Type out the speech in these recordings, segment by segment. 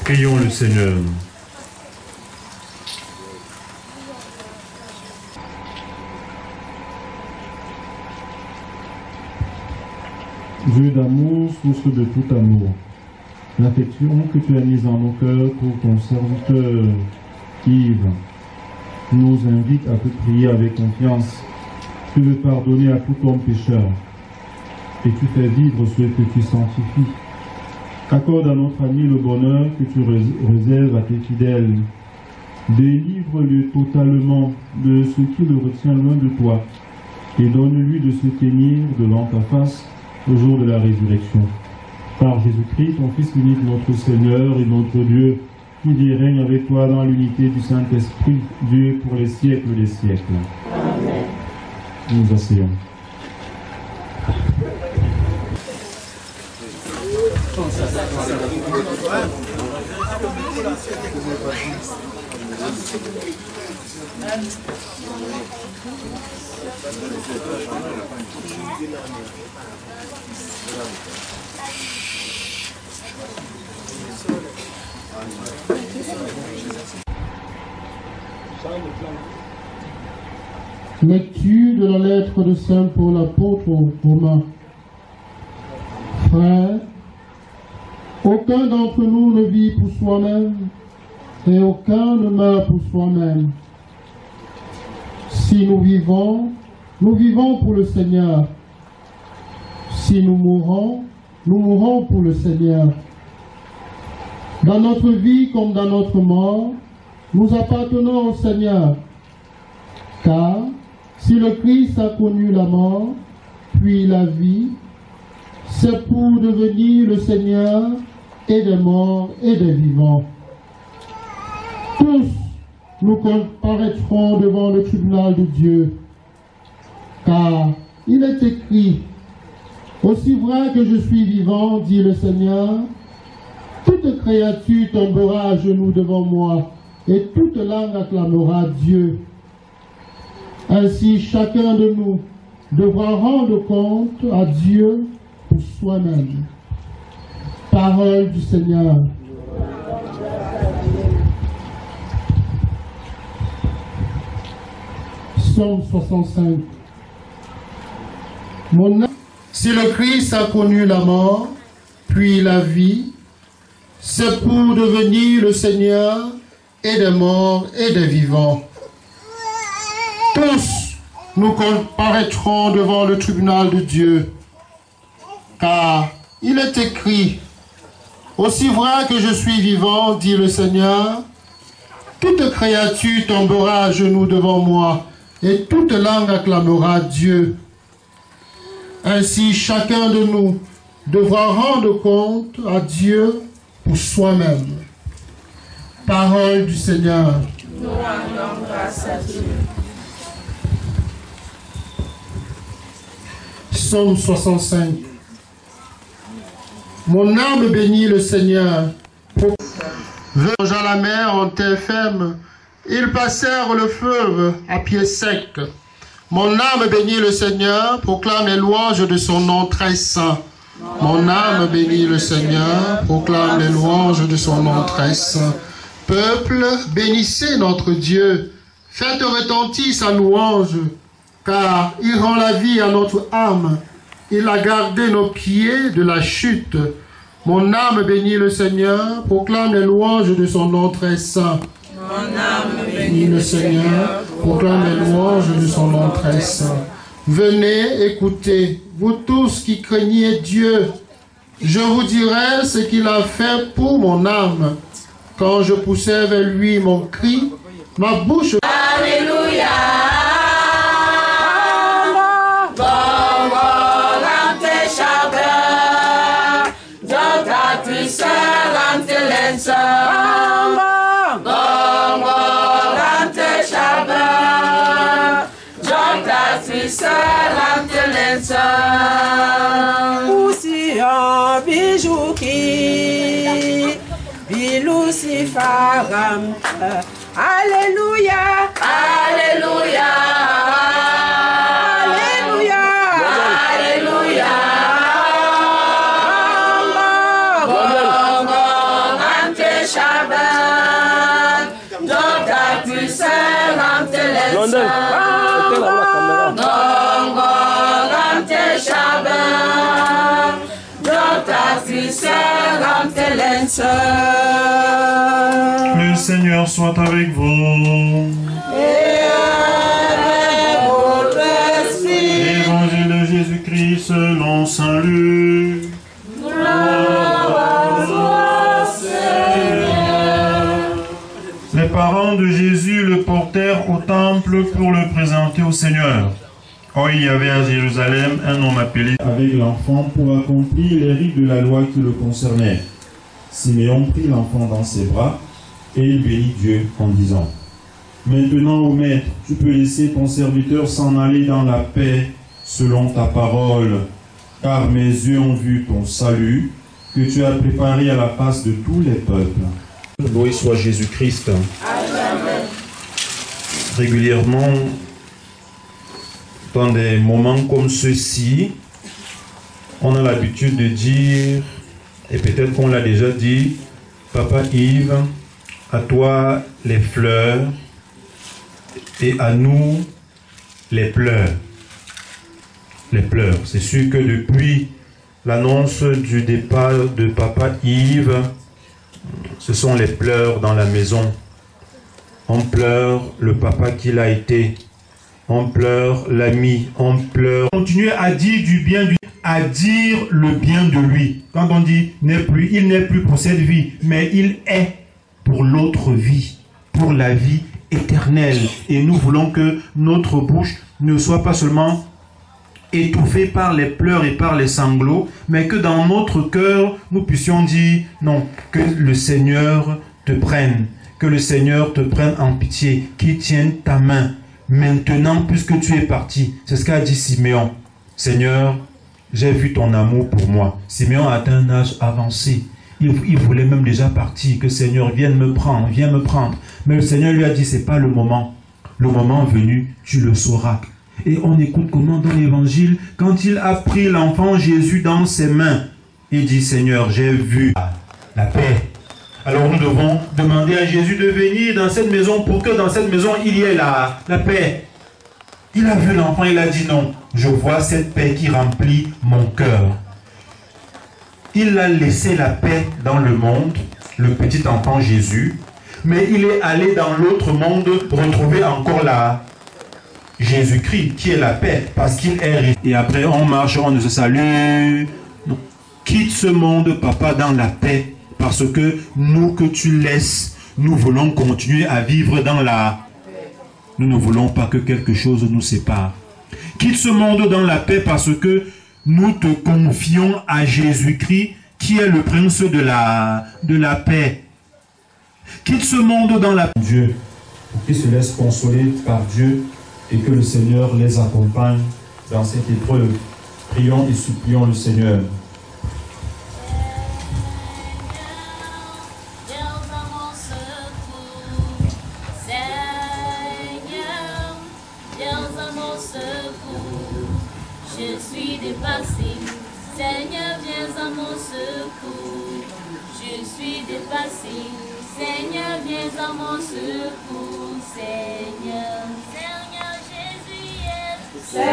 Prions le Seigneur. Dieu d'amour, source de tout amour, l'affection que tu as mise en nos cœurs pour ton serviteur Yves nous invite à te prier avec confiance. Tu veux pardonner à tout homme pécheur et tu fais vivre ceux que tu sanctifies. Accorde à notre ami le bonheur que tu réserves à tes fidèles. Délivre-le totalement de ce qui le retient loin de toi et donne-lui de se tenir devant ta face au jour de la résurrection. Par Jésus-Christ, ton Fils unique, notre Seigneur et notre Dieu, qui vit et règne avec toi dans l'unité du Saint-Esprit, Dieu pour les siècles des siècles. Amen. Nous asseyons. Lecture de la lettre de Saint Paul apôtre aux Romains. Frères, aucun d'entre nous ne vit pour soi-même et aucun ne meurt pour soi-même. Si nous vivons pour le Seigneur. Si nous mourons pour le Seigneur. Dans notre vie comme dans notre mort, nous appartenons au Seigneur. Car si le Christ a connu la mort, puis la vie, c'est pour devenir le Seigneur et des morts et des vivants. Tous nous comparaîtrons devant le tribunal de Dieu, car il est écrit, aussi vrai que je suis vivant, dit le Seigneur, toute créature tombera à genoux devant moi, et toute langue acclamera Dieu. Ainsi, chacun de nous devra rendre compte à Dieu pour soi-même. Parole du Seigneur. Psaume 65. Si le Christ a connu la mort, puis la vie, c'est pour devenir le Seigneur et des morts et des vivants. Tous nous comparaîtrons devant le tribunal de Dieu, car il est écrit, aussi vrai que je suis vivant, dit le Seigneur, toute créature tombera à genoux devant moi, et toute langue acclamera Dieu. Ainsi, chacun de nous devra rendre compte à Dieu pour soi-même. Parole du Seigneur. Nous rendons grâce à Dieu. Psaume 65. Mon âme bénit le Seigneur. Vers la mer en terre ferme, Ils passèrent le fleuve à pied sec. Mon âme bénit le Seigneur, proclame les louanges de son nom très saint. Mon âme bénit le Seigneur, proclame les louanges de son nom très saint. Peuple, bénissez notre Dieu, faites retentir sa louange, car il rend la vie à notre âme. Il a gardé nos pieds de la chute. Mon âme bénit le Seigneur, proclame les louanges de son nom très saint. Mon âme Bénis le Seigneur, proclame les louanges de son nom très saint. Venez, écoutez, vous tous qui craignez Dieu. Je vous dirai ce qu'il a fait pour mon âme. Quand je poussais vers lui mon cri, ma bouche... Alléluia. Lucifaram. Alléluia. Alléluia. Alléluia. Alléluia. Bongo, ante Shabbat. Dans ta puissance, ante l'État. Bongo, ante Shabbat. Dans ta puissance, ante l'État. Le Seigneur soit avec vous. Et avec votre esprit. Évangile de Jésus-Christ selon Saint Luc. Les parents de Jésus le portèrent au temple pour le présenter au Seigneur. Or, il y avait à Jérusalem un homme appelé avec l'enfant pour accomplir les rites de la loi qui le concernaient. Siméon prit l'enfant dans ses bras et il bénit Dieu en disant: Maintenant, ô Maître, tu peux laisser ton serviteur s'en aller dans la paix selon ta parole, car mes yeux ont vu ton salut, que tu as préparé à la face de tous les peuples. Loué soit Jésus-Christ. Régulièrement, dans des moments comme ceux-ci, on a l'habitude de dire, et peut-être qu'on l'a déjà dit, Papa Yves, à toi les fleurs et à nous les pleurs. Les pleurs. C'est sûr que depuis l'annonce du départ de Papa Yves, ce sont les pleurs dans la maison. On pleure le papa qu'il a été. On pleure l'ami. On pleure. Continuer à dire du bien, à dire le bien de lui. Quand on dit n'est plus, il n'est plus pour cette vie, mais il est pour l'autre vie, pour la vie éternelle. Et nous voulons que notre bouche ne soit pas seulement étouffée par les pleurs et par les sanglots, mais que dans notre cœur, nous puissions dire non, que le Seigneur te prenne, que le Seigneur te prenne en pitié, qu'il tienne ta main. Maintenant, puisque tu es parti, c'est ce qu'a dit Siméon. Seigneur, j'ai vu ton amour pour moi. Siméon a atteint un âge avancé. Il voulait même déjà partir, que Seigneur vienne me prendre, viens me prendre. Mais le Seigneur lui a dit, c'est pas le moment. Le moment venu, tu le sauras. Et on écoute comment dans l'évangile, quand il a pris l'enfant Jésus dans ses mains, il dit, Seigneur, j'ai vu la paix. Alors nous devons demander à Jésus de venir dans cette maison pour que dans cette maison, il y ait la paix. Il a vu l'enfant, il a dit non, je vois cette paix qui remplit mon cœur. Il a laissé la paix dans le monde, le petit enfant Jésus, mais il est allé dans l'autre monde retrouver encore la Jésus-Christ qui est la paix, parce qu'il est. Et après on marche, on se salue. Non. Quitte ce monde, papa, dans la paix, parce que nous que tu laisses, nous voulons continuer à vivre dans la... Nous ne voulons pas que quelque chose nous sépare. Quitte ce monde dans la paix parce que nous te confions à Jésus-Christ qui est le prince de la paix. Quitte ce monde dans la paix. Dieu, pour qu'ils se laissent consoler par Dieu et que le Seigneur les accompagne dans cette épreuve. Prions et supplions le Seigneur. Deus ao nosso secours, secours. Je suis dépassé, Seigneur, viens à mon secours, Seigneur. Seigneur Jésus, Seigneur,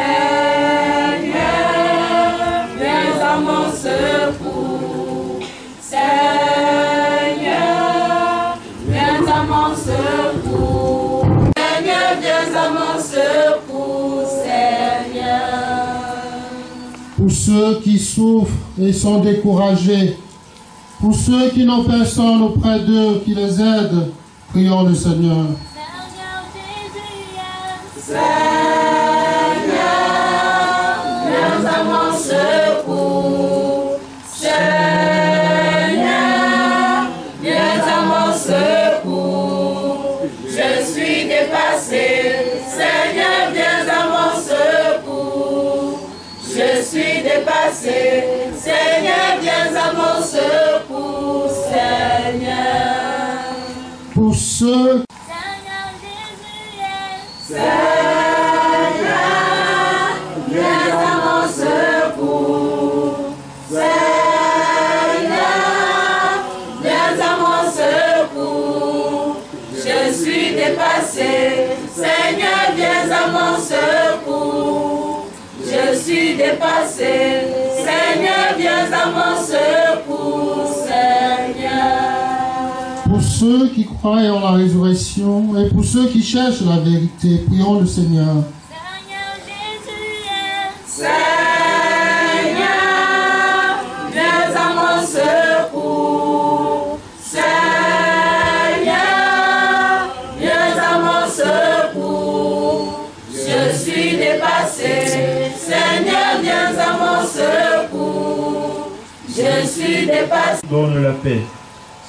viens à mon secours. Seigneur, viens à mon secours. Seigneur, viens à mon secours, Seigneur. Pour ceux qui souffrent et sont découragés, pour ceux qui n'ont personne auprès d'eux qui les aide, prions le Seigneur. Seigneur Jésus, Seigneur, viens à mon secours. Seigneur, viens à mon secours. Je suis dépassé. Seigneur, viens à mon secours. Je suis dépassé. Seigneur, viens à mon secours. Seigneur. Pour ceux Seigneur Jésus, Seigneur, viens à mon secours. Seigneur, viens à mon secours. Je suis dépassé. Seigneur, viens à mon secours. Je suis dépassé. Seigneur, viens à mon secours. Seigneur. Pour ceux qui croient en la résurrection et pour ceux qui cherchent la vérité, prions le Seigneur. Seigneur Jésus, Seigneur, viens à mon secours. Seigneur, viens à mon secours. Je suis dépassé. Seigneur, viens à mon secours. Je suis dépassé. Donne la paix.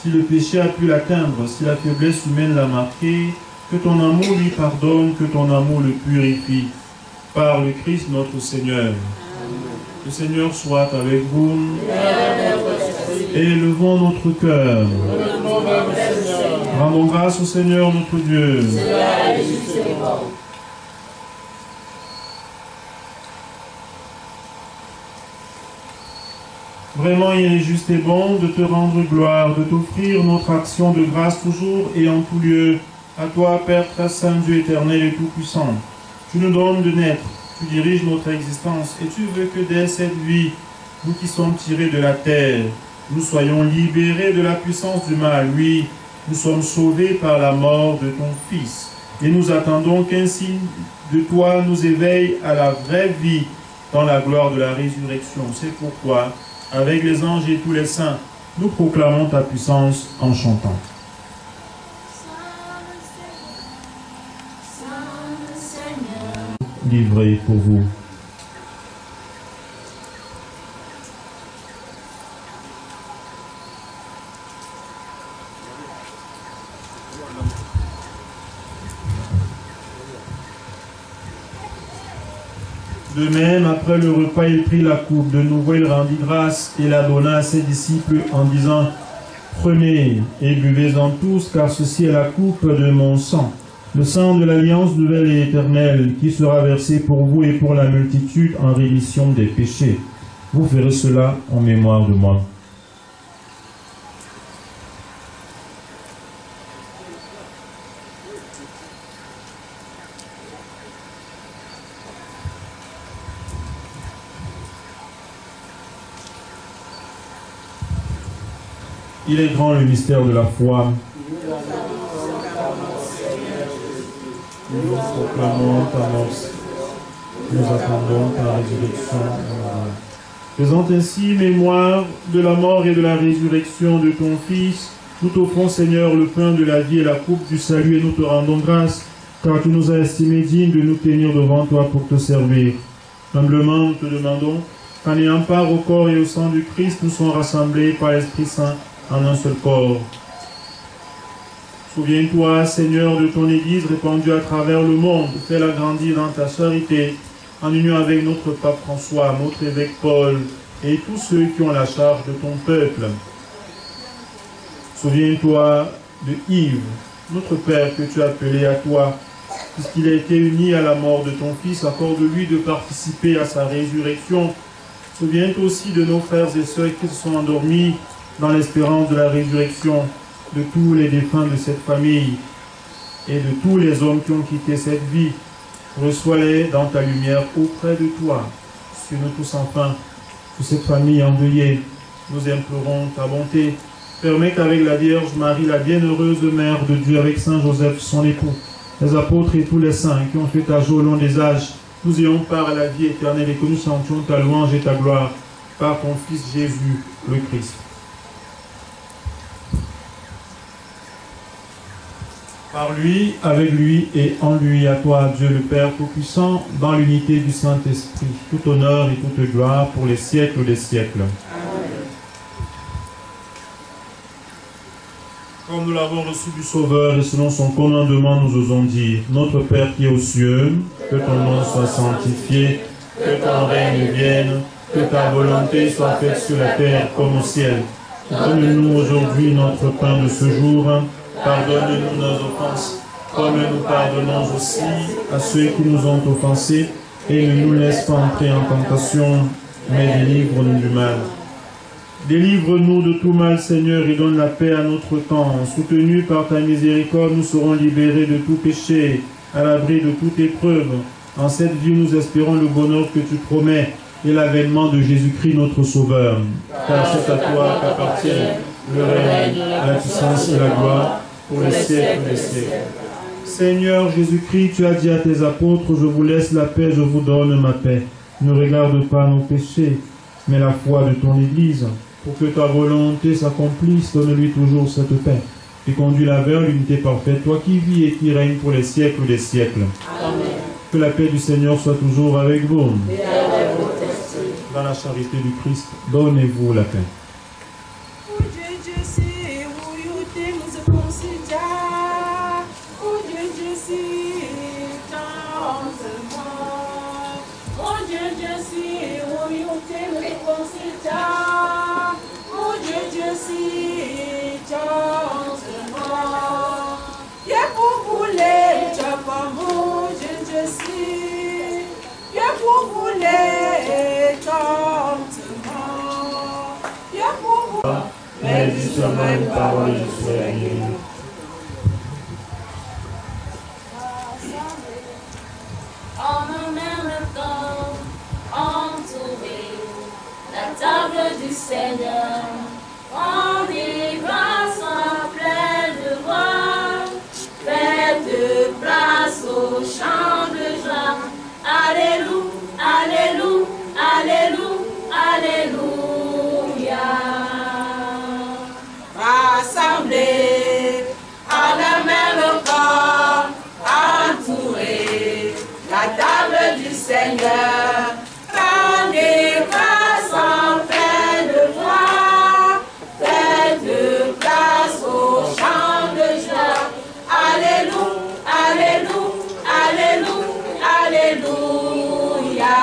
Si le péché a pu l'atteindre, si la faiblesse humaine l'a marqué, que ton amour lui pardonne, que ton amour le purifie. Par le Christ notre Seigneur. Le Seigneur soit avec vous. Et élevons notre cœur. Rendons grâce au Seigneur notre Dieu. Vraiment, il est juste et bon de te rendre gloire, de t'offrir notre action de grâce toujours et en tout lieu. À toi, Père très saint, Dieu éternel et tout-puissant. Tu nous donnes de naître, tu diriges notre existence et tu veux que dès cette vie, nous qui sommes tirés de la terre, nous soyons libérés de la puissance du mal. Oui, nous sommes sauvés par la mort de ton Fils. Et nous attendons qu'un signe de toi nous éveille à la vraie vie dans la gloire de la résurrection. C'est pourquoi, avec les anges et tous les saints, nous proclamons ta puissance en chantant. Livré pour vous. De même, après le repas, il prit la coupe. De nouveau, il rendit grâce et la donna à ses disciples en disant: Prenez et buvez-en tous, car ceci est la coupe de mon sang, le sang de l'alliance nouvelle et éternelle, qui sera versé pour vous et pour la multitude en rémission des péchés. Vous ferez cela en mémoire de moi. Il est grand le mystère de la foi. Nous proclamons ta mort. Nous attendons ta résurrection. Faisant ainsi mémoire de la mort et de la résurrection de ton Fils, nous t'offrons, Seigneur, le pain de la vie et la coupe du salut, et nous te rendons grâce, car tu nous as estimés dignes de nous tenir devant toi pour te servir. Humblement, nous te demandons qu'en ayant part au corps et au sang du Christ, nous sommes rassemblés par l'Esprit Saint en un seul corps. Souviens-toi, Seigneur, de ton Église répandue à travers le monde. Fais-la grandir dans ta charité, en union avec notre pape François, notre évêque Paul, et tous ceux qui ont la charge de ton peuple. Souviens-toi de Yves, notre Père que tu as appelé à toi, puisqu'il a été uni à la mort de ton Fils. Accorde-lui de participer à sa résurrection, Souviens-toi aussi de nos frères et sœurs qui se sont endormis dans l'espérance de la résurrection, de tous les défunts de cette famille et de tous les hommes qui ont quitté cette vie. Reçois-les dans ta lumière auprès de toi. Sur nous tous enfin, sur cette famille endeuillée, nous implorons ta bonté. Permets qu'avec la Vierge Marie, la bienheureuse Mère de Dieu, avec Saint Joseph, son époux, les apôtres et tous les saints qui ont fait ta joie au long des âges, nous ayons part à la vie éternelle et que nous sentions ta louange et ta gloire par ton Fils Jésus, le Christ. Par lui, avec lui et en lui, à toi, Dieu le Père Tout-Puissant, dans l'unité du Saint-Esprit, tout honneur et toute gloire pour les siècles des siècles. Comme nous l'avons reçu du Sauveur et selon son commandement, nous osons dire: Notre Père qui est aux cieux, que ton nom soit sanctifié, que ton règne vienne, que ta volonté soit faite sur la terre comme au ciel. Donne-nous aujourd'hui notre pain de ce jour. Pardonne-nous nos offenses, comme nous pardonnons aussi à ceux qui nous ont offensés, et ne nous laisse pas entrer en tentation, mais délivre-nous du mal. Délivre-nous de tout mal, Seigneur, et donne la paix à notre temps. Soutenus par ta miséricorde, nous serons libérés de tout péché, à l'abri de toute épreuve. En cette vie, nous espérons le bonheur que tu promets et l'avènement de Jésus-Christ, notre Sauveur. Car c'est à toi qu'appartient le règne, la puissance et la gloire, pour les siècles des siècles. Seigneur Jésus-Christ, tu as dit à tes apôtres: je vous laisse la paix, je vous donne ma paix. Ne regarde pas nos péchés, mais la foi de ton Église. Pour que ta volonté s'accomplisse, donne-lui toujours cette paix. Et conduis-la vers l'unité parfaite, toi qui vis et qui règnes pour les siècles des siècles. Amen. Que la paix du Seigneur soit toujours avec vous. Et avec votre esprit. Dans la charité du Christ, donnez-vous la paix. Mais justement une parole, je serai guéri. En un même temps, entouré, la table du Seigneur, en des grâces en pleine voix, faites place au chant de joie. Alléluia, Alléluia, Alléluia, Alléluia. Rassemblés en un même corps, entourés, la table du Seigneur, rendez grâce en pleine joie, faites place au chant de joie. Alléluia, Alléluia, Alléluia, Alléluia.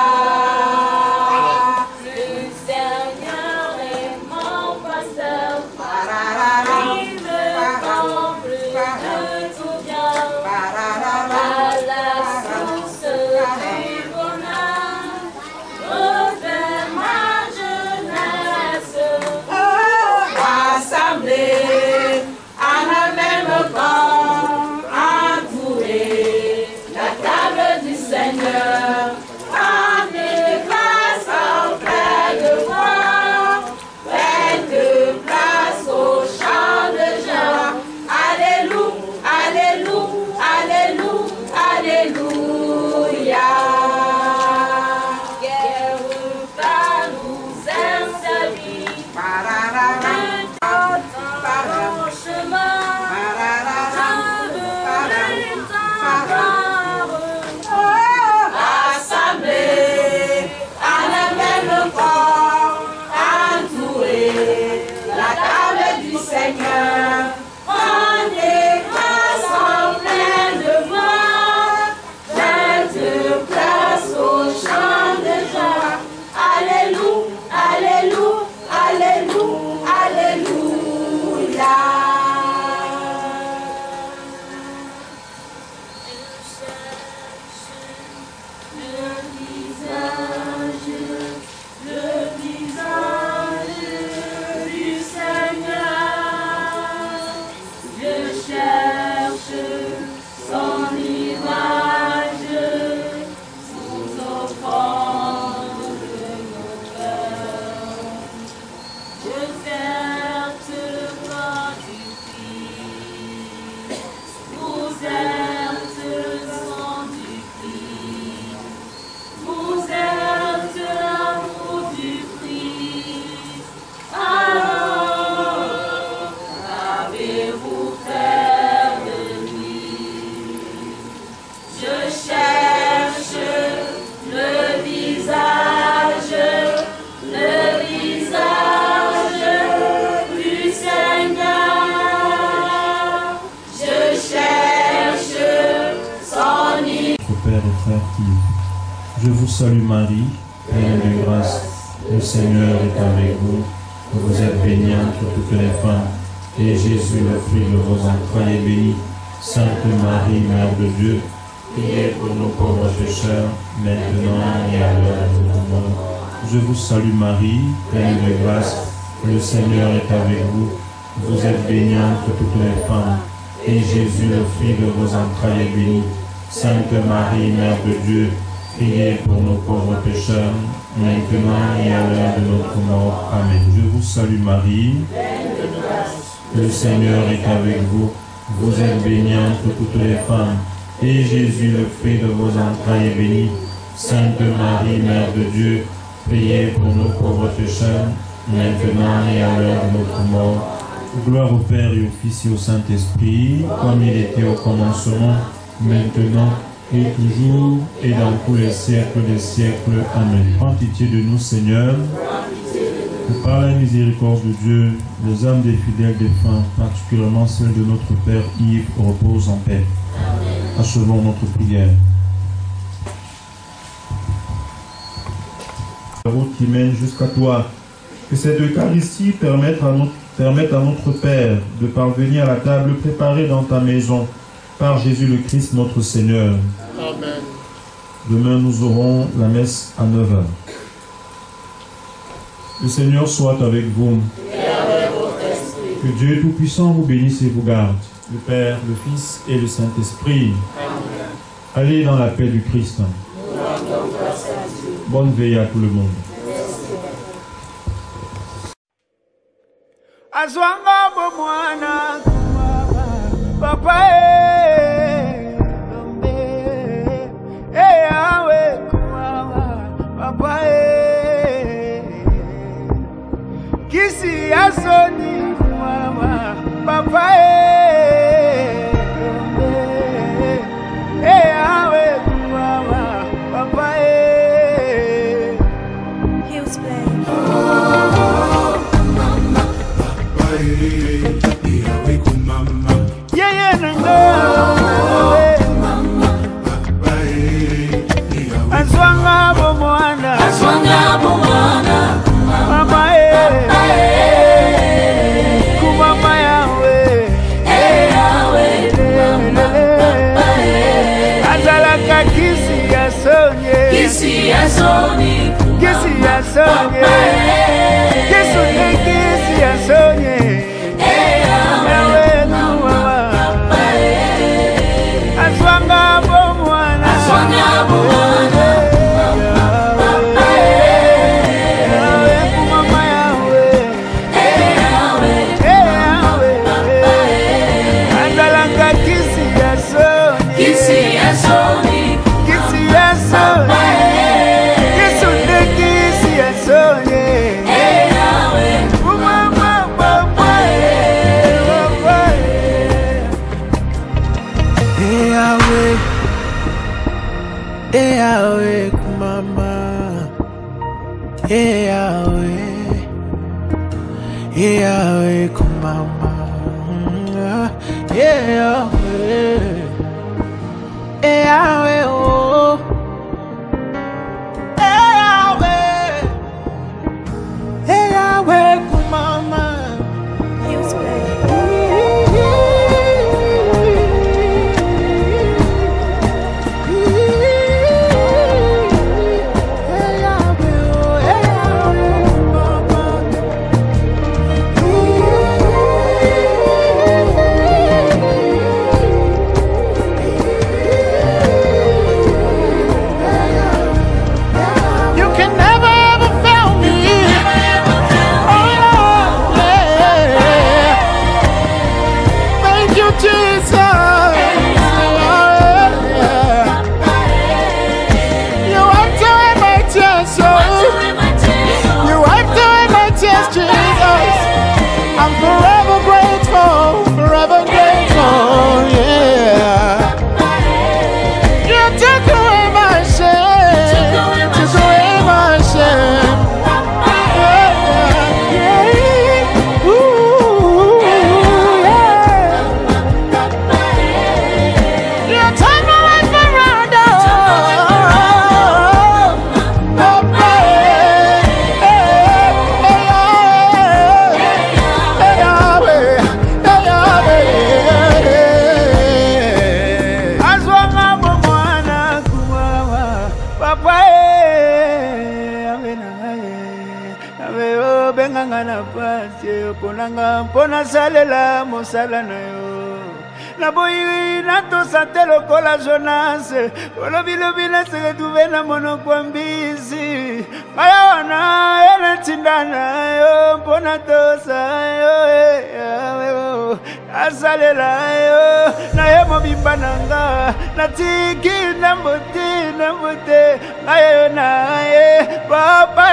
Je vous salue Marie, pleine de grâce, le Seigneur est avec vous. Vous êtes bénie entre toutes les femmes, et Jésus, le fruit de vos entrailles, est béni. Sainte Marie, Mère de Dieu, priez pour nos pauvres pécheurs, maintenant et à l'heure de notre mort. Je vous salue Marie, pleine de grâce, le Seigneur est avec vous. Vous êtes bénie entre toutes les femmes, et Jésus, le fruit de vos entrailles, est béni. Sainte Marie, Mère de Dieu, priez pour nos pauvres pécheurs, maintenant et à l'heure de notre mort. Amen. Je vous salue Marie, le Seigneur est avec vous. Vous êtes bénie entre toutes les femmes, et Jésus, le fruit de vos entrailles, est béni. Sainte Marie, Mère de Dieu, priez pour nos pauvres pécheurs, maintenant et à l'heure de notre mort. Gloire au Père et au Fils et au Saint-Esprit, comme il était au commencement, maintenant et toujours, et dans tous les siècles des siècles. Amen. Prends pitié de nous, Seigneur, que par la miséricorde de Dieu, les âmes des fidèles défunts, particulièrement celles de notre Père Yves, reposent en paix. Achevons notre prière. La route qui mène jusqu'à toi, que cette Eucharistie permette à notre Père de parvenir à la table préparée dans ta maison par Jésus le Christ notre Seigneur. Amen. Demain nous aurons la messe à 9h. Le Seigneur soit avec vous. Et avec votre esprit. Que Dieu Tout-Puissant vous bénisse et vous garde, le Père, le Fils et le Saint-Esprit. Amen. Allez dans la paix du Christ. Nous rendons grâce à Dieu. Bonne veille à tout le monde. Azwanga bomwana papa awe kumama papa kisi asoni kumama papa awe kumama papa Hills Play. Yeah, no. Azwanga bomwana mama kumama yawe azalaka kisi ya sonye kisi ya sonye Azwanga bomwana kumama yawe azalaka kisi ya sonye Yahweh, kumama, Yahweh, kumama, Yahweh, oh, Yahweh, kumama. Hills Play. benganga na pasi ponanga pona salela mosala na yo na boyi na to sante lokola Jonas olobi na se retrouver na monoko ambisi maya wana ena tindana yo pona to sa yo asalela yo na ye mobimba nanga na tiki na mbote ngayo na ye papa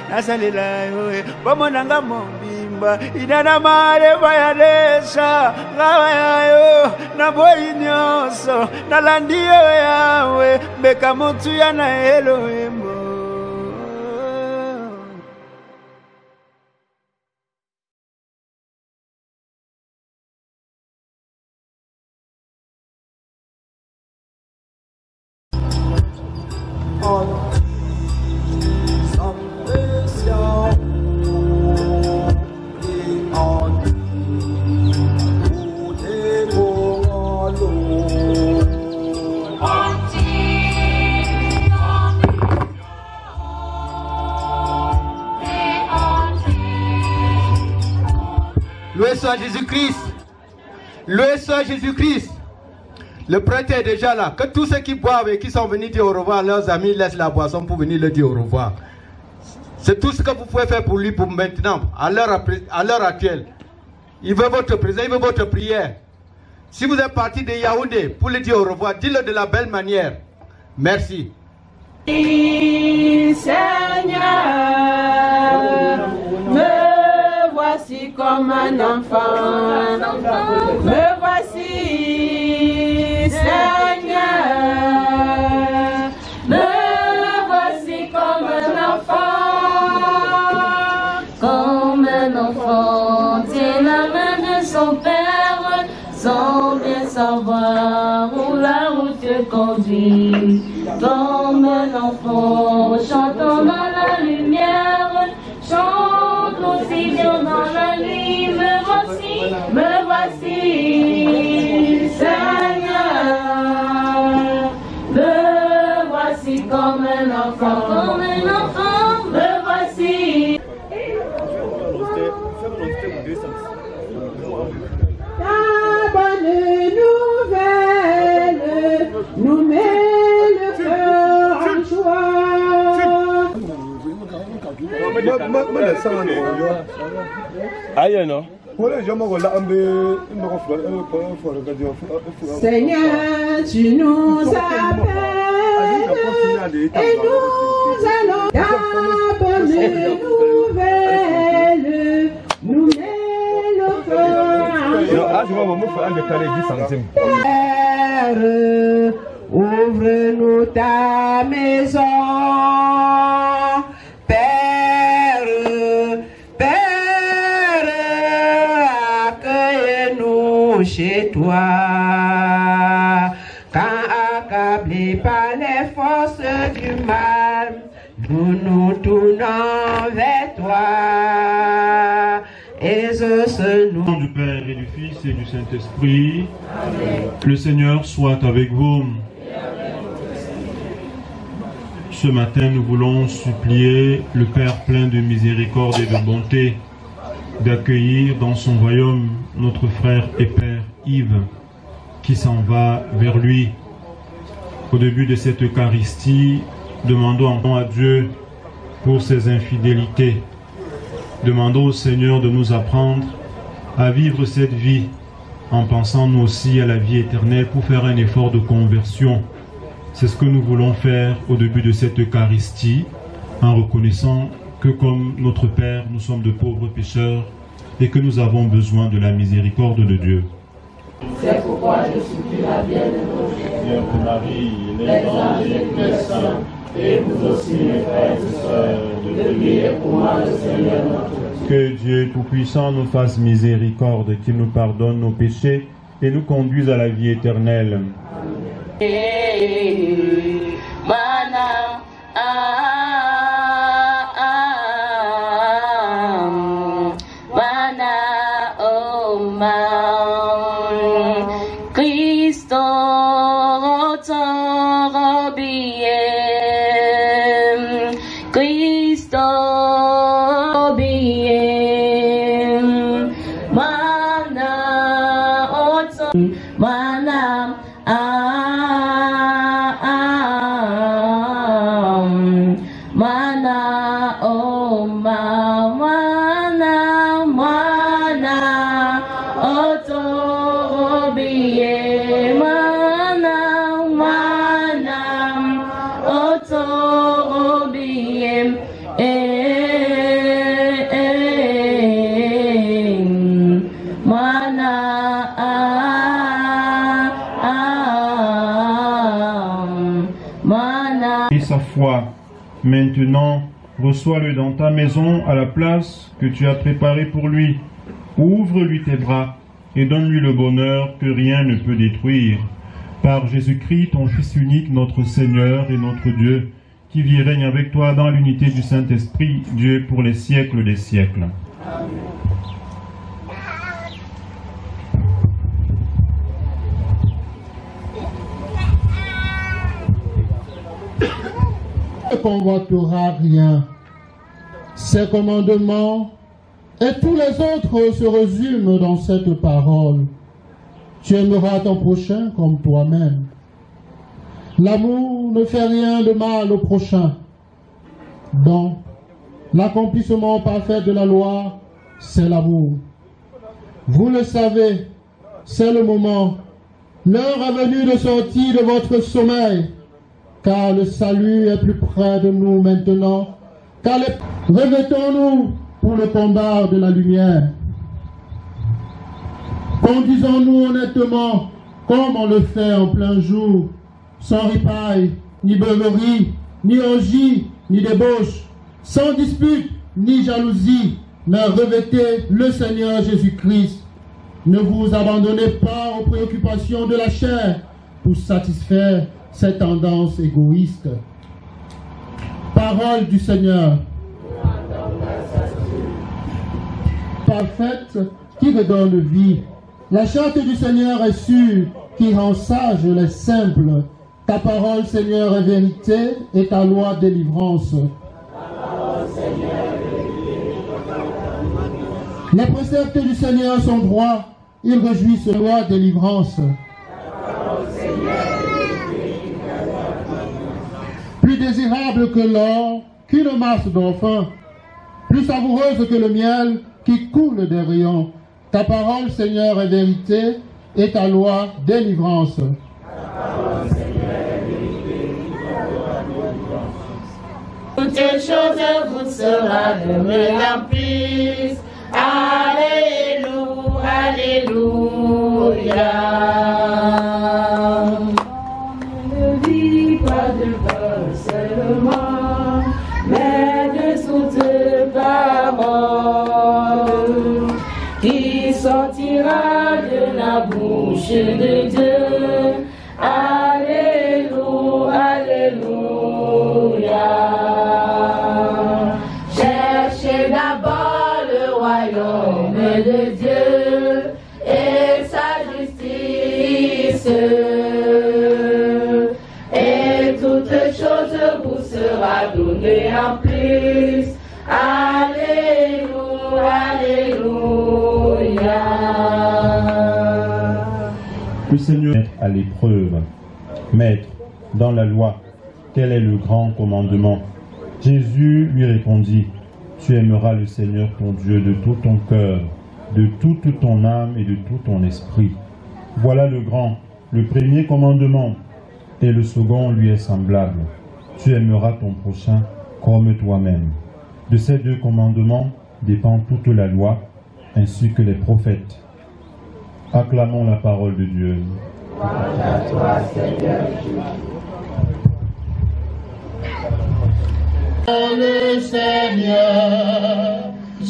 nasalela yo bomonanga mobimba inana mare bayalesha ngawa yayo na boyi nyonso nalandi yo yawe mbeka mutu ya na Elohimo. Loué soit Jésus-Christ. Loué soit Jésus-Christ. Le prêtre est déjà là. Que tous ceux qui boivent et qui sont venus dire au revoir à leurs amis laissent la boisson pour venir leur dire au revoir. C'est tout ce que vous pouvez faire pour lui pour maintenant, à l'heure actuelle. Il veut votre présence, il veut votre prière. Si vous êtes parti de Yaoundé pour lui dire au revoir, dites-le de la belle manière. Merci. Seigneur, me voici comme un enfant. Me voici, Seigneur. Me voici comme un enfant. Comme un enfant, tient la main de son père, sans bien savoir où la route conduit. Comme un enfant, chantant dans la lumière, chante aussi bien dans la nuit. Me voici, Seigneur. Me voici comme un enfant, me voici. Ta bonne nouvelle nous met le cœur en joie. Aïe, non? Seigneur, tu nous appelles et nous allons. Ta bonne nouvelle nous met le cœur en joie. Père, ouvre-nous ta maison. Père, accueille-nous chez toi. Quand accablés par les forces du mal, nous nous tournons vers toi. Exauce-nous. Au nom du Père et du Fils et du Saint-Esprit, le Seigneur soit avec vous. Ce matin, nous voulons supplier le Père plein de miséricorde et de bonté d'accueillir dans son royaume notre frère et Père Yves qui s'en va vers lui. Au début de cette Eucharistie, demandons à Dieu pour ses infidélités. Demandons au Seigneur de nous apprendre à vivre cette vie en pensant nous aussi à la vie éternelle pour faire un effort de conversion. C'est ce que nous voulons faire au début de cette Eucharistie en reconnaissant que comme notre Père, nous sommes de pauvres pécheurs et que nous avons besoin de la miséricorde de Dieu. C'est pourquoi je supplie la bienheureuse Marie, les anges et les saints, et vous aussi mes frères et sœurs, de prier pour moi le Seigneur notre Dieu. Que Dieu Tout-Puissant nous fasse miséricorde, qu'il nous pardonne nos péchés et nous conduise à la vie éternelle. Christ obéit. Mana oto, mana mana o mana oto obéit. Mana oto obéit. Et sa foi, maintenant, reçois-le dans ta maison à la place que tu as préparée pour lui. Ouvre-lui tes bras et donne-lui le bonheur que rien ne peut détruire. Par Jésus-Christ, ton Fils unique, notre Seigneur et notre Dieu, qui vit et règne avec toi dans l'unité du Saint-Esprit, Dieu pour les siècles des siècles. Amen. Ne convoitera rien. Ces commandements et tous les autres se résument dans cette parole. Tu aimeras ton prochain comme toi-même. L'amour ne fait rien de mal au prochain. Donc, l'accomplissement parfait de la loi, c'est l'amour. Vous le savez, c'est le moment. L'heure est venue de sortir de votre sommeil, car le salut est plus près de nous maintenant. Revêtons-nous pour le combat de la lumière. Conduisons-nous honnêtement, comme on le fait en plein jour, sans ripaille, ni beuverie, ni orgie, ni débauche, sans dispute, ni jalousie, mais revêtez le Seigneur Jésus-Christ. Ne vous abandonnez pas aux préoccupations de la chair pour satisfaire ces tendances égoïstes. Parole du Seigneur. Parfaite, qui redonne vie. La charte du Seigneur est sûre, qui rend sages les simples. Ta parole, Seigneur, est vérité, et ta loi délivrance. Les préceptes du Seigneur sont droits, ils réjouissent la loi délivrance. Plus désirable que l'or, qu'une masse d'enfants, plus savoureuse que le miel qui coule des rayons. Ta parole, Seigneur, est vérité, et ta loi délivrance. Toutes choses vous sera donné en plus. Alléluia, alléluia. Ne vis pas de pain seulement, mais de toutes paroles qui sortira de la bouche de Dieu. Alléluia, alléluia. Cherchez d'abord le royaume de Dieu et sa justice, et toutes choses vous sera données en plus. Alléluia, alléluia. Le Seigneur est à l'épreuve. Maître, dans la loi, quel est le grand commandement? Jésus lui répondit, tu aimeras le Seigneur ton Dieu de tout ton cœur, de toute ton âme et de tout ton esprit. Voilà le grand, le premier commandement, et le second lui est semblable. Tu aimeras ton prochain comme toi-même. De ces deux commandements dépend toute la loi, ainsi que les prophètes. Acclamons la parole de Dieu. Gloire à toi, Seigneur Jésus. Le Seigneur, je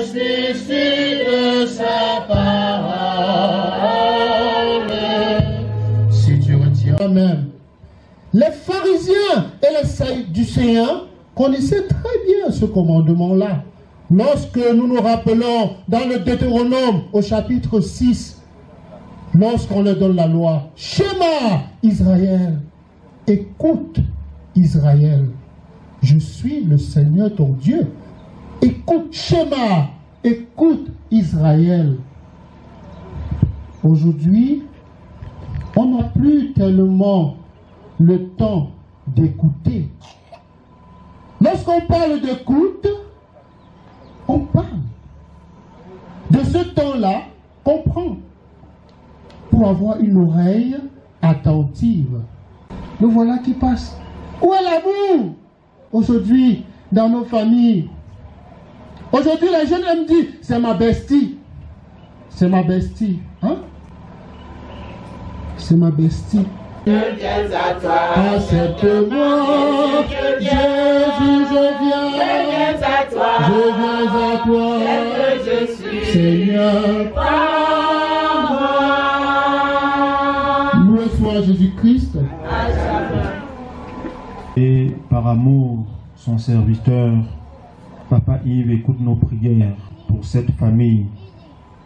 suis sûr de sa parole. Si tu retiens toi-même, les pharisiens et les sadducéens connaissaient très bien ce commandement-là. Lorsque nous nous rappelons dans le Deutéronome au chapitre 6, lorsqu'on leur donne la loi, Shema Israël, écoute Israël. je suis le Seigneur ton Dieu. Écoute Shema, écoute Israël. Aujourd'hui, on n'a plus tellement le temps d'écouter. Lorsqu'on parle d'écoute, on parle de ce temps-là qu'on prend pour avoir une oreille attentive. Le voilà qui passe. Où est l'amour aujourd'hui dans nos familles? Aujourd'hui, les jeunes aiment dire, c'est ma bestie. C'est ma bestie. Hein? C'est ma bestie. Je viens à toi. Accepte-moi, Jésus, je viens à toi. Je viens à toi. Je suis. Seigneur, loué soit Jésus-Christ. Et par amour, son serviteur, Papa Yves, écoute nos prières pour cette famille,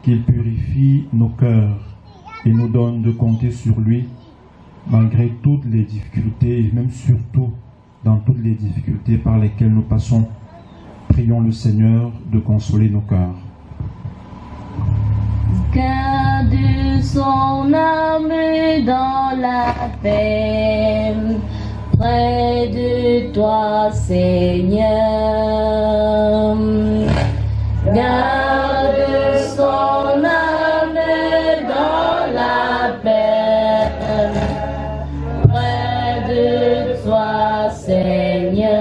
qu'il purifie nos cœurs et nous donne de compter sur lui malgré toutes les difficultés et même surtout dans toutes les difficultés par lesquelles nous passons. Prions le Seigneur de consoler nos cœurs. Garde son âme dans la paix, près de toi, Seigneur. Garde son âme dans la paix, près de toi, Seigneur.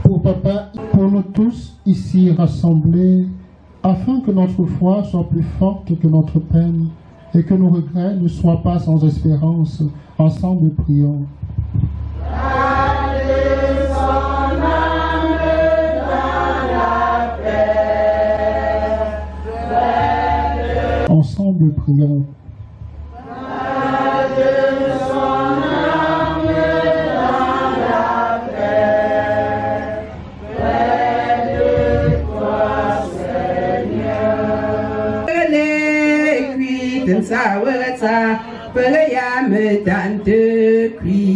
Pour Papa, pour nous tous ici rassemblés, afin que notre foi soit plus forte que notre peine et que nos regrets ne soient pas sans espérance, ensemble prions. Ensemble prions. Sawata, Pelaya me tante qui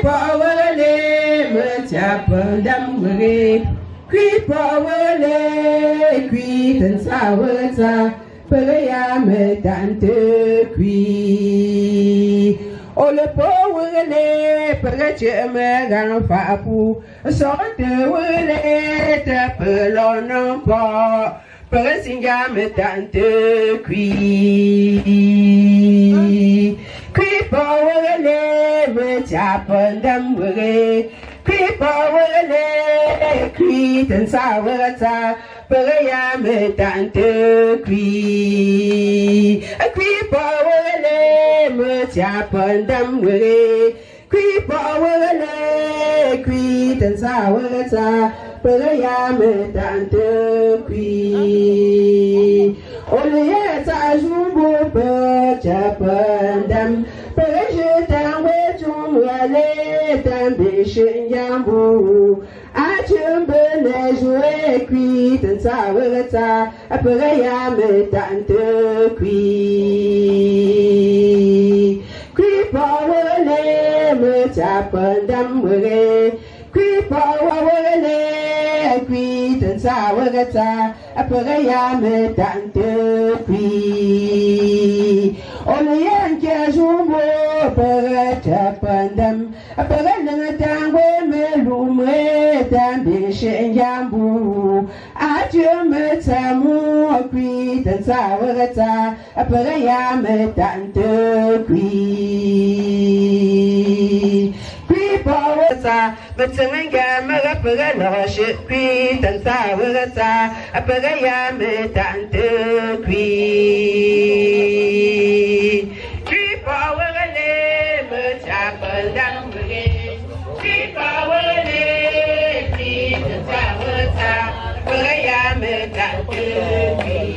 powerle me tapandam were, qui powerle, qui ten sawata, Pelaya me tante qui. Oh le powerle, Pelache me ganfapu, sorte wele, tapelon pas. Peresinga me tante qui powerle me tapandam were, qui powerle, qui ten sawata, Pereya me tante qui powerle me tapandam were, qui powerle, qui ten sawata, Pereya me tante qui. Olieta jumbo pe chapandam, Pereje tangwe chumwale tambe shenyambu, achumbe ne joué qui ten sawata, Pereya me tante qui. Qui powerle me chapandam were, qui powerle, qui ten sawata, Pereya me tante qui. Olian ke jumbo pere chapandam, Pereya tangwe me lumre tambe shenyambu, achume tamu qui ten sawata, Pereya me tante qui. Powerta, but to me, Gamma, Paganosh, Queen, and Towerta, a Pagayame, Tante, Queen. Keep our name, Chapel down again. Keep our name, Queen, and Towerta, Pagayame, Tante, Queen.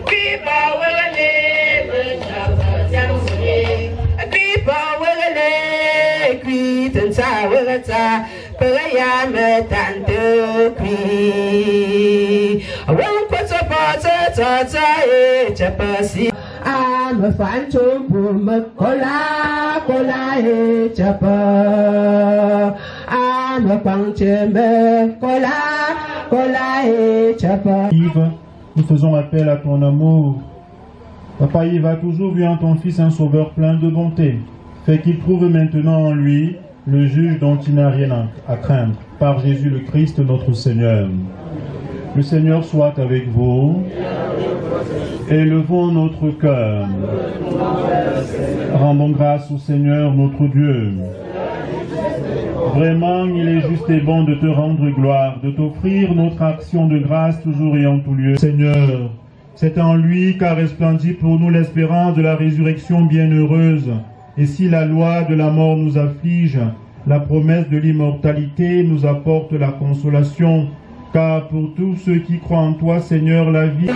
Keep our name, Chapel down again. Keep our name, Queen, and Towerta, Pagayame, Tante, Queen. I won't put a butter, Chapasi. me fancho me kola kola e chapa me panche me kola e chapa. Yves, nous faisons appel à ton amour. Papa Yves a toujours vu en ton fils un sauveur plein de bonté. Fais qu'il trouve maintenant en lui le juge dont il n'a rien à craindre, par Jésus le Christ notre Seigneur. Le Seigneur soit avec vous. Élevons notre cœur. Rendons grâce au Seigneur notre Dieu. Vraiment, il est juste et bon de te rendre gloire, de t'offrir notre action de grâce toujours et en tout lieu. Seigneur, c'est en lui qu'a resplendi pour nous l'espérance de la résurrection bienheureuse. Et si la loi de la mort nous afflige, la promesse de l'immortalité nous apporte la consolation. Car pour tous ceux qui croient en toi, Seigneur, la vie...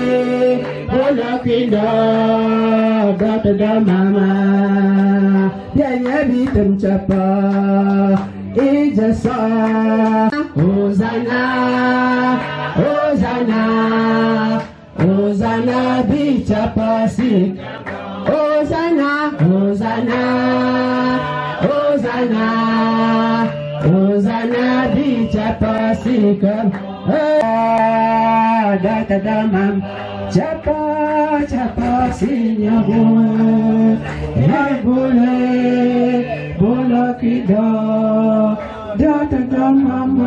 Hosanna, bichapasi. Hosanna, Hosanna, Hosanna, Hosanna, bichapasi. Data damam, chapa chapa sinyabu, yabule, bolakido, data damam.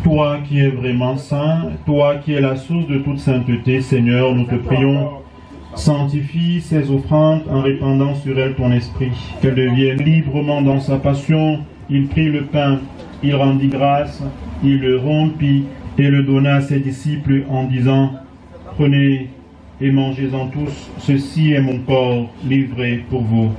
Toi qui es vraiment saint, toi qui es la source de toute sainteté, Seigneur, nous te prions, sanctifie ces offrandes en répandant sur elles ton esprit, qu'elles deviennent librement dans sa passion. Il prit le pain, il rendit grâce, il le rompit et le donna à ses disciples en disant, prenez et mangez-en tous, ceci est mon corps livré pour vous.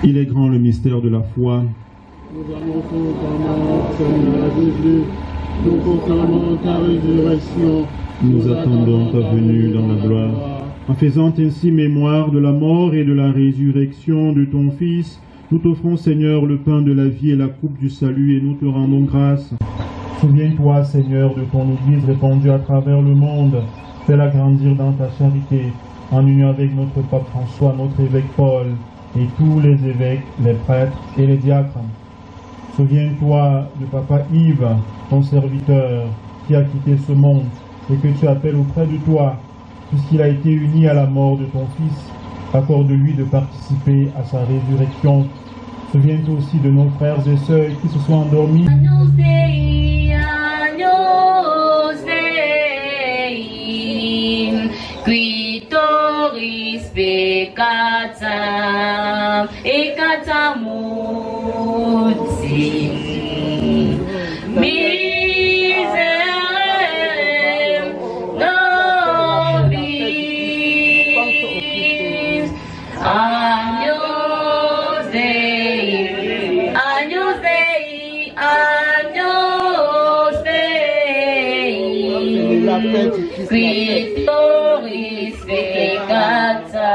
Il est grand le mystère de la foi. Nous annonçons ta mort, Seigneur Jésus. Nous proclamons ta résurrection. Nous attendons ta venue dans la gloire. En faisant ainsi mémoire de la mort et de la résurrection de ton Fils, nous t'offrons, Seigneur, le pain de la vie et la coupe du salut, et nous te rendons grâce. Souviens-toi, Seigneur, de ton Église répandue à travers le monde. Fais-la grandir dans ta charité, en union avec notre pape François, notre évêque Paul, et tous les évêques, les prêtres et les diacres. Souviens-toi de Papa Yves, ton serviteur, qui a quitté ce monde, et que tu appelles auprès de toi, puisqu'il a été uni à la mort de ton Fils. Accorde-lui de participer à sa résurrection. Souviens-toi aussi de nos frères et sœurs qui se sont endormis. Peccata e catamuti miserere nobis Agnus Dei Agnus Dei Agnus Dei qui toris peccata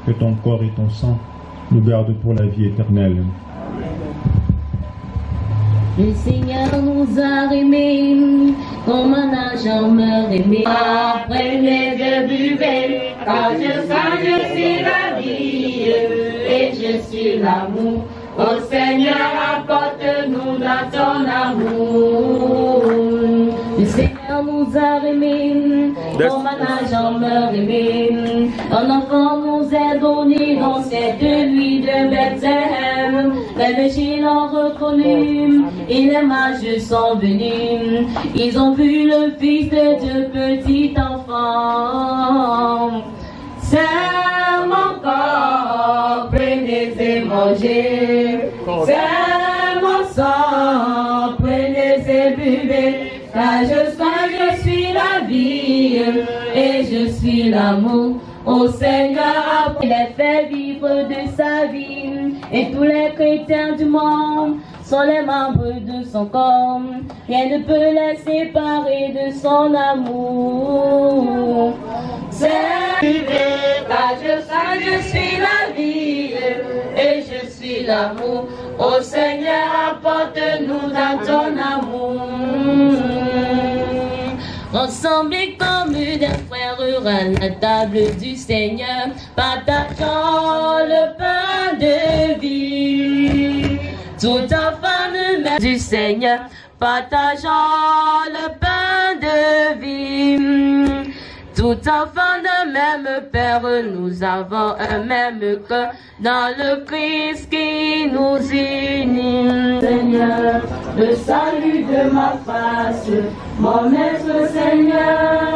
Que ton corps et ton sang nous gardent pour la vie éternelle. Le Seigneur nous a aimés comme un agent meurt aimé. Apprenez de buvez, car je suis la vie et je suis l'amour. Ô Seigneur, apporte-nous dans ton amour. Le Seigneur nous a aimés comme un agent meurt aimé. Un enfant nous est donné dans cette nuit de Bethléem. Les vigiles l'ont reconnu et les mages sont venus. Ils ont vu le Fils de Dieu, petit enfant. C'est mon corps, prenez et mangez. C'est mon sang, prenez et buvez. Car je suis la vie et l'amour. Ô Seigneur, il a fait vivre de sa vie, et tous les chrétiens du monde sont les membres de son corps. Rien ne peut les séparer de son amour. C'est car je suis la vie et je suis l'amour. Ô Seigneur, apporte-nous dans ton amour. Ensemble comme des frères à la table du Seigneur, partageons le pain de vie. Tout enfant de même du Seigneur, partageons le pain de vie. Tout enfant de même Père, nous avons un même cœur dans le Christ qui nous unit. Seigneur, le salut de ma face, mon maître Seigneur.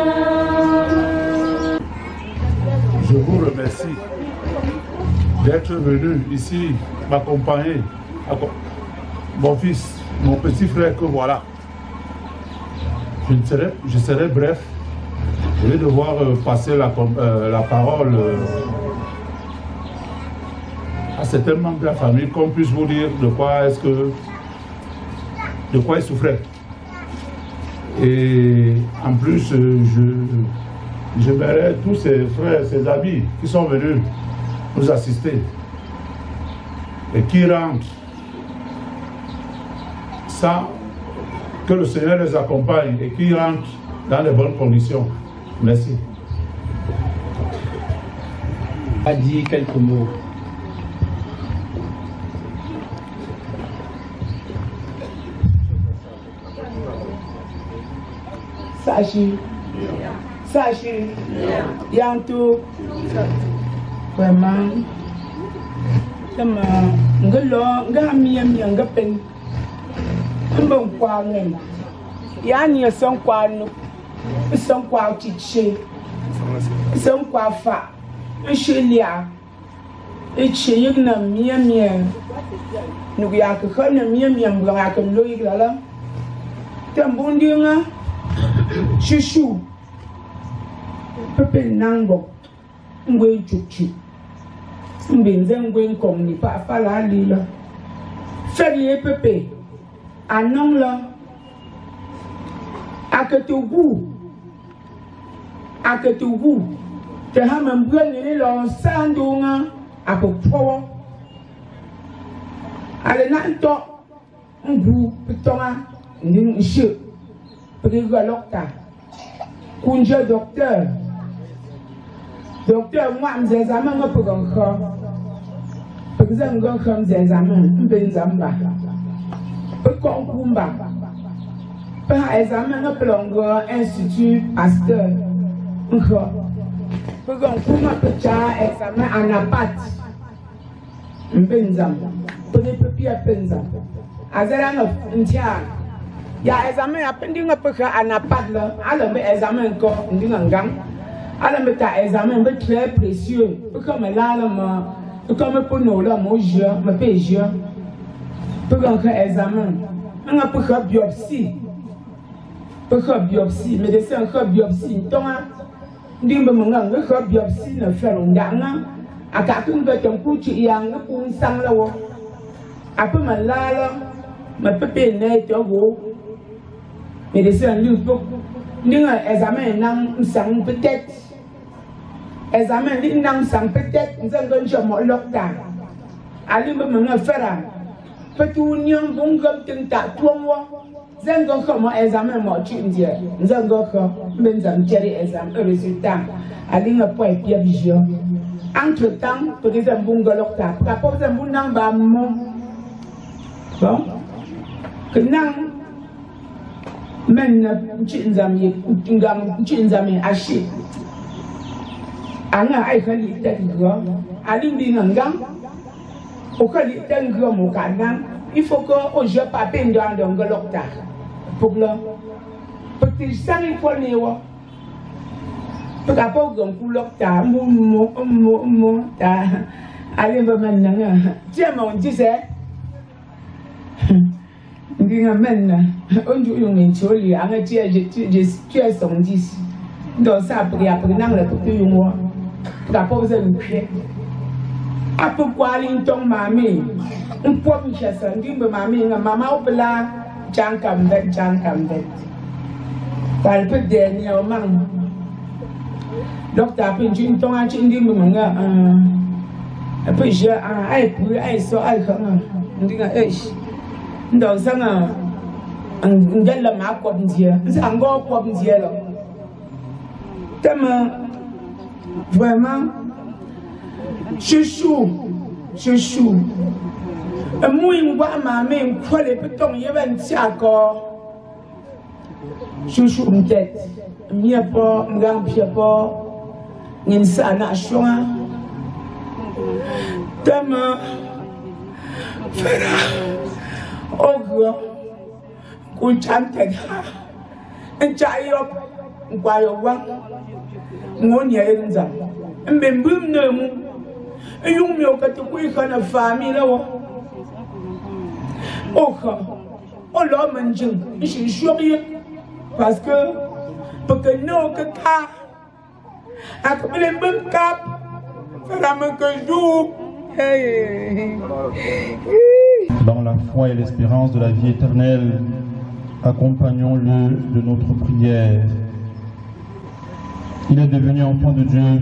Je vous remercie d'être venu ici m'accompagner. Mon fils, mon petit frère que voilà. Je serai bref. Je vais devoir passer la parole à certains membres de la famille, qu'on puisse vous dire de quoi il souffrait. Et en plus, je verrai tous ses frères, ses amis qui sont venus nous assister et qui rentrent sans que le Seigneur les accompagne et qui rentrent dans les bonnes conditions. Merci. A dit quelques mots. Sachi, Yanto, vraiment, Chouchou, Pepe Nango, Ngwe Chuchu, Mbenzengwe Kong, ni Papa la Lila. Fais Pepe, Anon la, Aketougou, te Hamambren, l'on Sandonga, Apopo, Alenanto, Ngou, Petona, Ninche. Rigolocta, Kunja docteur, moi, mes examens pour encore. Par exemple, comme des examens, Benzamba, Peconkumba, par examen pour l'ongo, Institut Pasteur, encore. Peconkuma Pecha, examen Anapat, Benzamba, Penepepi à Penza, Azaran of Intia. Ya examen appending a peu à n'a pas de là, alors mais examen encore, on dit un gang. Alors mais ta examen est très précieux, comme là, comme pour nous là, mon jeu, me paye jeu. Pour encore examen, on a peu de biopsie. Peu de biopsie, mais c'est encore biopsie. Donc, on dit que mon gang, le biopsie ne fait rien. À quelqu'un veut un coup de yang, pour un sang là-haut. Après, ma là, ma pépé n'est pas beau. Mais les gens lui disent examen sang peut-être examen sang peut-être nous allons jamais l'octa allez me faire peut-être union bon comme tenta toi moi zengo comme examen moi tu me dis zengo comme ben zam tirer examen résultat allez me pas bien vision entre temps pour des bon l'octa pour des bon nan ba mon bon que nan men chinzami ashi anga ai khali tengo alindi nanga o khali tengo mo kana il faut que on je pas pendo dans l'octa pour le petit sang il faut néo pour ka po gon ku l'octa mo ta allez ba man nanga tiens mon disait on dit on joue une choli, tu es son 10. Donc ça après dans le tout moi. La pauvre c'est une pied. À pourquoi l'intong mamie? Un poids Michel, dit mamie, maman ou là, Jean Camdet. Par le peu dernièrement. Donc t'as pris une ton à Chindi Manga. Un peu j'ai un aïe so aïe comme on dit donc ça un gars là m'a quoi dire c'est encore quoi dire là tellement vraiment chouchou moi il voit ma main quoi les petits il y avait un tiaco chouchou m'tête m'y pas m'gampier pas ni ça na choix tellement Ogo, kuchante ha, enchayo, kwayowa, ngonya yenza, mbembum nemu, yumi okatukui kana family wo. Oka, olo manjin, je suis parce que non que ka, akabile mbem kap, fera que jour. Dans la foi et l'espérance de la vie éternelle, accompagnons-le de notre prière. Il est devenu enfant de Dieu,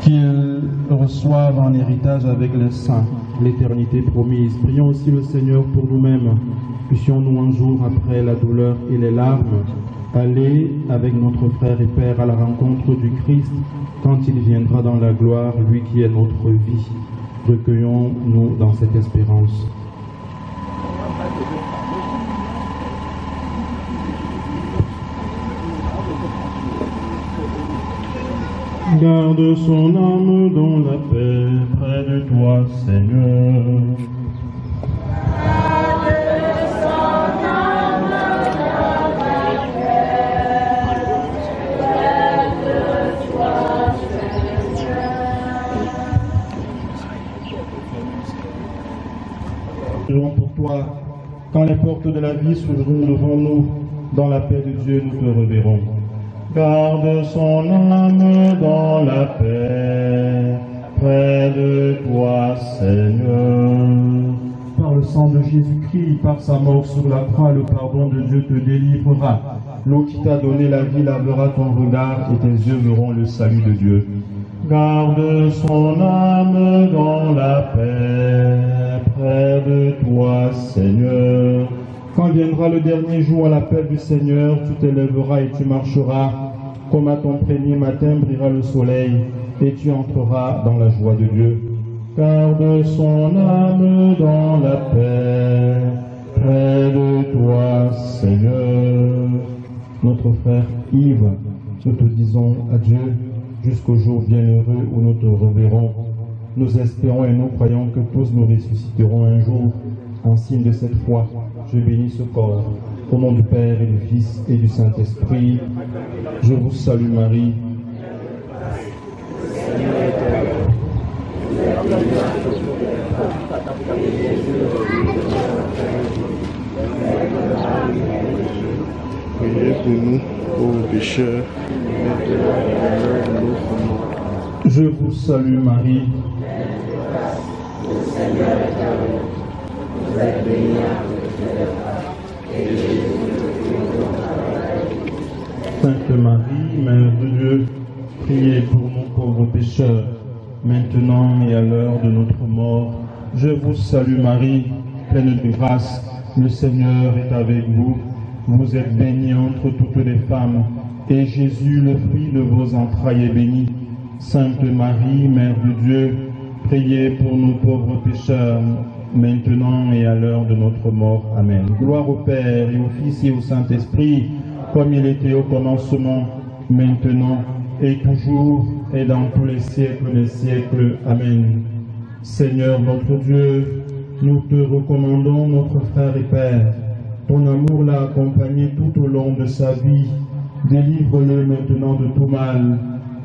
qu'il reçoive en héritage avec les saints l'éternité promise. Prions aussi le Seigneur pour nous-mêmes. Puissions-nous un jour, après la douleur et les larmes, aller avec notre frère et Père à la rencontre du Christ quand il viendra dans la gloire, lui qui est notre vie. Recueillons-nous dans cette espérance. Garde son âme dans la paix près de toi, Seigneur. Pour toi, quand les portes de la vie s'ouvriront devant nous, dans la paix de Dieu, nous te reverrons. Garde son âme dans la paix, près de toi, Seigneur. Par le sang de Jésus-Christ, par sa mort sur la croix, le pardon de Dieu te délivrera. L'eau qui t'a donné la vie lavera ton regard et tes yeux verront le salut de Dieu. Garde son âme dans la paix, près de toi, Seigneur. Quand viendra le dernier jour à l'appel du Seigneur, tu t'élèveras et tu marcheras. Comme à ton premier matin brillera le soleil, et tu entreras dans la joie de Dieu. Garde son âme dans la paix, près de toi, Seigneur. Notre frère Yves, nous te disons adieu jusqu'au jour bienheureux où nous te reverrons. Nous espérons et nous croyons que tous nous ressusciterons un jour. En signe de cette foi, je bénis ce corps. Au nom du Père et du Fils et du Saint-Esprit, je vous salue Marie. Priez pour nous, pauvres pécheurs. Je vous salue Marie. Le Seigneur est avec vous. Vous êtes bénie entre toutes les femmes, et Jésus, le fruit de votre entrailles. Sainte Marie, Mère de Dieu, priez pour nous pauvres pécheurs, maintenant et à l'heure de notre mort. Je vous salue Marie, pleine de grâce, le Seigneur est avec vous. Vous êtes bénie entre toutes les femmes, et Jésus, le fruit de vos entrailles, est béni. Sainte Marie, Mère de Dieu, priez pour nous pauvres pécheurs, maintenant et à l'heure de notre mort. Amen. Gloire au Père et au Fils et au Saint-Esprit, comme il était au commencement, maintenant et toujours et dans tous les siècles des siècles. Amen. Seigneur notre Dieu, nous te recommandons notre frère et Père. Ton amour l'a accompagné tout au long de sa vie. Délivre-le maintenant de tout mal.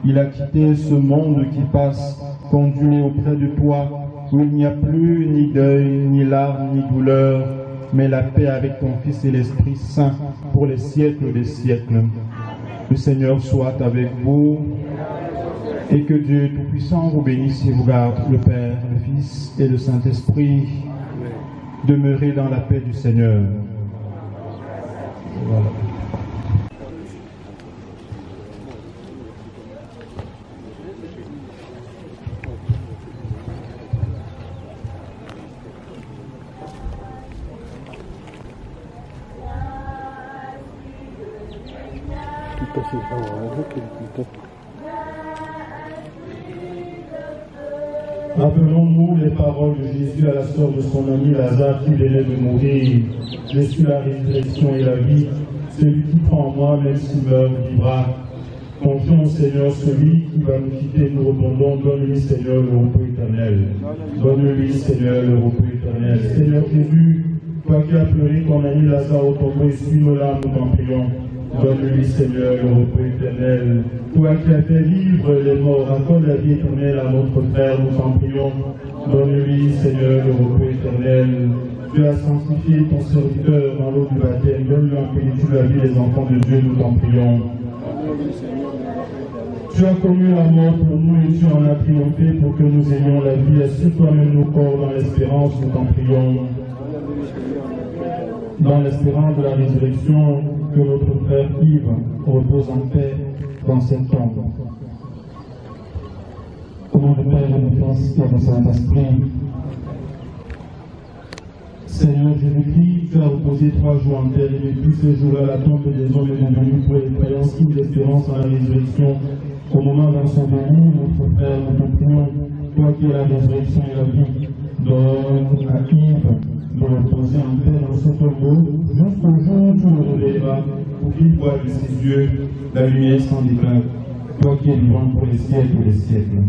Il a quitté ce monde qui passe, conduit auprès de toi, où il n'y a plus ni deuil, ni larmes, ni douleur, mais la paix avec ton Fils et l'Esprit Saint pour les siècles des siècles. Le Seigneur soit avec vous et que Dieu Tout-Puissant vous bénisse et vous garde, le Père, le Fils et le Saint-Esprit. Demeurez dans la paix du Seigneur. Voilà. Rappelons-nous les paroles de Jésus à la sœur de son ami Lazare qui venait de mourir. Je suis la résurrection et la vie. Celui qui prend en moi, même s'il meurt, vivra. Confions au Seigneur, celui qui va nous quitter, nous répondons, donne-lui Seigneur le repos éternel. Donne-lui Seigneur le repos éternel. Seigneur Jésus, toi qui as pleuré ton ami Lazare au tombeau, essuie-nous là, nous t'en prions. Donne-lui Seigneur le repos éternel. Toi qui as fait vivre les morts, accorde la vie éternelle à notre frère, nous t'en prions. Donne-lui Seigneur le repos éternel. Tu as sanctifié ton serviteur dans l'eau du baptême. Donne-lui en plénitude la vie des enfants de Dieu, nous t'en prions. Tu as connu la mort pour nous et tu en as triomphé pour que nous ayons la vie. Assure toi-même nos corps dans l'espérance, nous t'en prions. Dans l'espérance de la résurrection, que notre frère Yves repose en paix dans cette tombe. Au nom du Père et du Fils et du Saint-Esprit. Seigneur Jésus-Christ, tu as reposé 3 jours en terre et depuis ce jour-là, la tombe des hommes est devenue pour les croyants signe d'espérance en la résurrection. Au moment d'un son venue, notre frère, nous te prions, toi qui es la résurrection et la vie, donne à Yves de reposer en paix dans ce tombeau, jusqu'au jour où tu le relèveras, pour qu'il voie de ses yeux la lumière sans déclin, toi qui es vivant pour les siècles et les siècles.